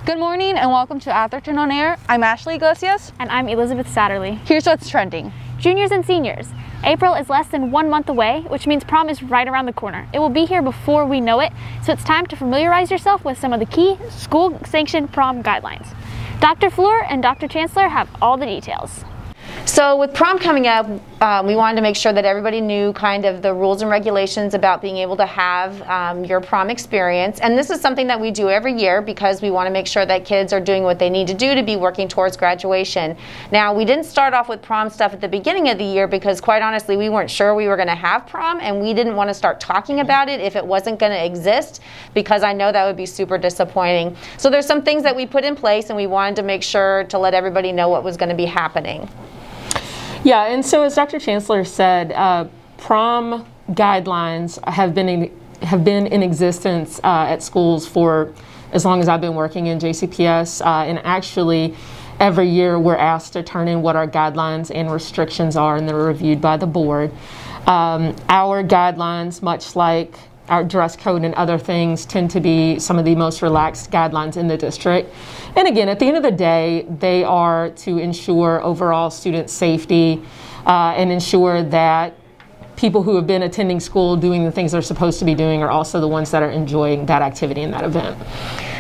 Good morning and welcome to Atherton On Air. I'm Ashley Iglesias. And I'm Elizabeth Satterley. Here's what's trending. Juniors and seniors. April is less than 1 month away, which means prom is right around the corner. It will be here before we know it, so it's time to familiarize yourself with some of the key school-sanctioned prom guidelines. Dr. Fleur and Dr. Chancellor have all the details. So with prom coming up, we wanted to make sure that everybody knew kind of the rules and regulations about being able to have your prom experience. And this is something that we do every year because we want to make sure that kids are doing what they need to do to be working towards graduation. Now, we didn't start off with prom stuff at the beginning of the year because quite honestly, we weren't sure we were going to have prom, and we didn't want to start talking about it if it wasn't going to exist, because I know that would be super disappointing. So there's some things that we put in place, and we wanted to make sure to let everybody know what was going to be happening. Yeah, and so as Dr. Chancellor said, prom guidelines have been in existence at schools for as long as I've been working in JCPS, and actually every year we're asked to turn in what our guidelines and restrictions are, and they're reviewed by the board. Our guidelines, much like our dress code and other things, tend to be some of the most relaxed guidelines in the district. And again, at the end of the day, they are to ensure overall student safety and ensure that people who have been attending school doing the things they're supposed to be doing are also the ones that are enjoying that activity and that event.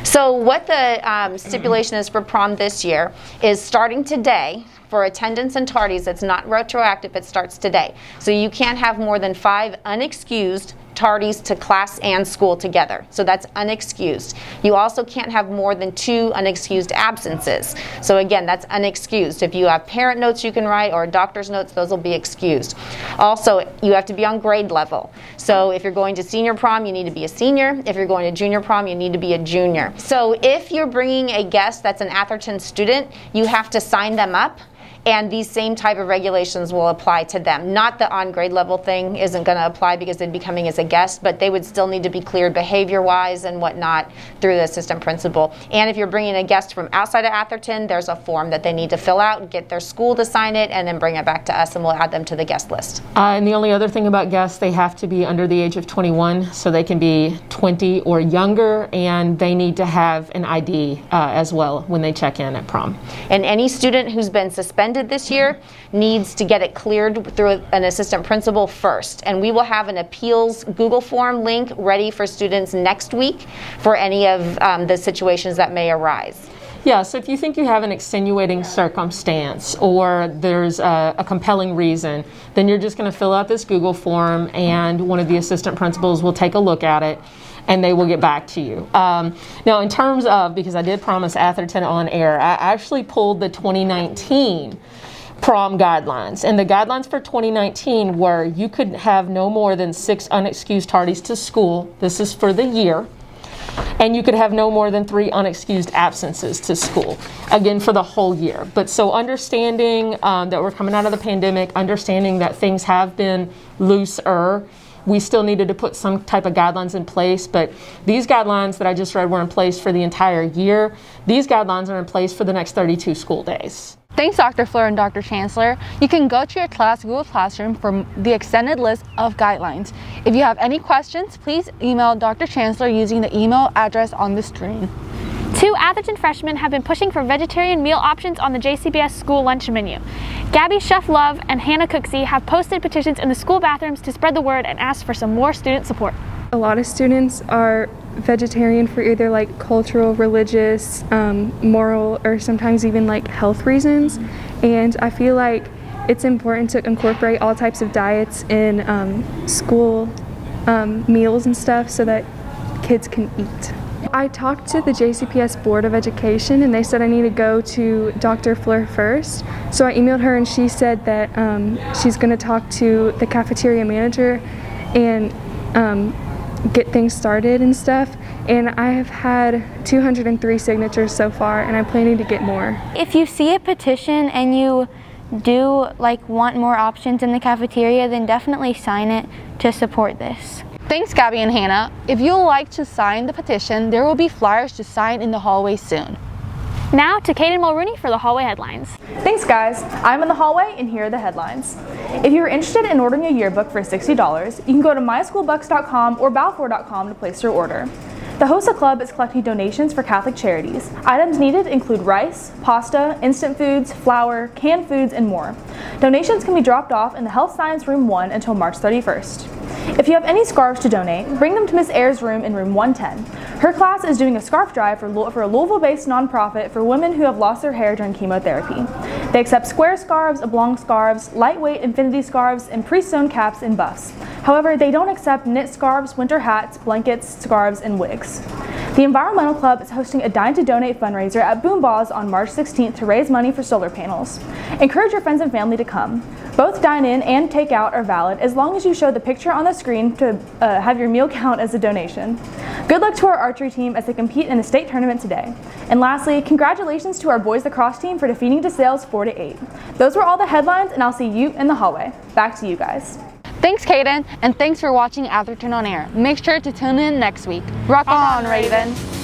So what the stipulation is for prom this year is starting today. For attendance and tardies, it's not retroactive, it starts today. So you can't have more than 5 unexcused tardies to class and school together. So that's unexcused. You also can't have more than 2 unexcused absences. So again, that's unexcused. If you have parent notes you can write or doctor's notes, those will be excused. Also, you have to be on grade level. So if you're going to senior prom, you need to be a senior. If you're going to junior prom, you need to be a junior. So if you're bringing a guest that's an Atherton student, you have to sign them up, and these same type of regulations will apply to them. Not the on grade level thing isn't going to apply because they'd be coming as a guest, but they would still need to be cleared behavior-wise and whatnot through the assistant principal. And if you're bringing a guest from outside of Atherton, there's a form that they need to fill out, get their school to sign it, and then bring it back to us, and we'll add them to the guest list. And the only other thing about guests, they have to be under the age of 21, so they can be 20 or younger, and they need to have an ID as well when they check in at prom. And any student who's been suspended this year needs to get it cleared through an assistant principal first, and we will have an appeals Google form link ready for students next week for any of the situations that may arise. Yeah, so if you think you have an extenuating circumstance or there's a compelling reason, then you're just going to fill out this Google form, and one of the assistant principals will take a look at it and they will get back to you. Now, in terms of, because I did promise Atherton On Air, I actually pulled the 2019 prom guidelines. And the guidelines for 2019 were you could have no more than 6 unexcused tardies to school. This is for the year. And you could have no more than 3 unexcused absences to school, again, for the whole year. But so understanding that we're coming out of the pandemic, understanding that things have been looser, we still needed to put some type of guidelines in place, but these guidelines that I just read were in place for the entire year. These guidelines are in place for the next 32 school days. Thanks, Dr. Fleur and Dr. Chancellor. You can go to your class Google Classroom for the extended list of guidelines. If you have any questions, please email Dr. Chancellor using the email address on the screen. 2 Atherton freshmen have been pushing for vegetarian meal options on the JCPS school lunch menu. Gabby Chef Love and Hannah Cooksey have posted petitions in the school bathrooms to spread the word and ask for some more student support. A lot of students are vegetarian for either like cultural, religious, moral, or sometimes even like health reasons. And I feel like it's important to incorporate all types of diets in school meals and stuff so that kids can eat. I talked to the JCPS Board of Education, and they said I need to go to Dr. Fleur first. So I emailed her, and she said that she's going to talk to the cafeteria manager and get things started and stuff. And I have had 203 signatures so far, and I'm planning to get more. If you see a petition and you do want more options in the cafeteria, then definitely sign it to support this. Thanks, Gabby and Hannah. If you'd like to sign the petition, there will be flyers to sign in the hallway soon. Now to Kaden Mulrooney for the hallway headlines. Thanks, guys. I'm in the hallway, and here are the headlines. If you're interested in ordering a yearbook for $60, you can go to myschoolbucks.com or balfour.com to place your order. The HOSA Club is collecting donations for Catholic charities. Items needed include rice, pasta, instant foods, flour, canned foods, and more. Donations can be dropped off in the Health Science Room 1 until March 31st. If you have any scarves to donate, bring them to Ms. Ayers' room in room 110. Her class is doing a scarf drive for a Louisville-based nonprofit for women who have lost their hair during chemotherapy. They accept square scarves, oblong scarves, lightweight infinity scarves, and pre-sewn caps and buffs. However, they don't accept knit scarves, winter hats, blankets, scarves, and wigs. The Environmental Club is hosting a Dine to Donate fundraiser at Boom Balls on March 16th to raise money for solar panels. Encourage your friends and family to come. Both dine-in and take-out are valid as long as you show the picture on the screen to have your meal count as a donation. Good luck to our archery team as they compete in the state tournament today. And lastly, congratulations to our boys lacrosse team for defeating DeSales 4-8. Those were all the headlines, and I'll see you in the hallway. Back to you guys. Thanks, Kaden, and thanks for watching Atherton on Air. Make sure to tune in next week. Rock on, Ravens!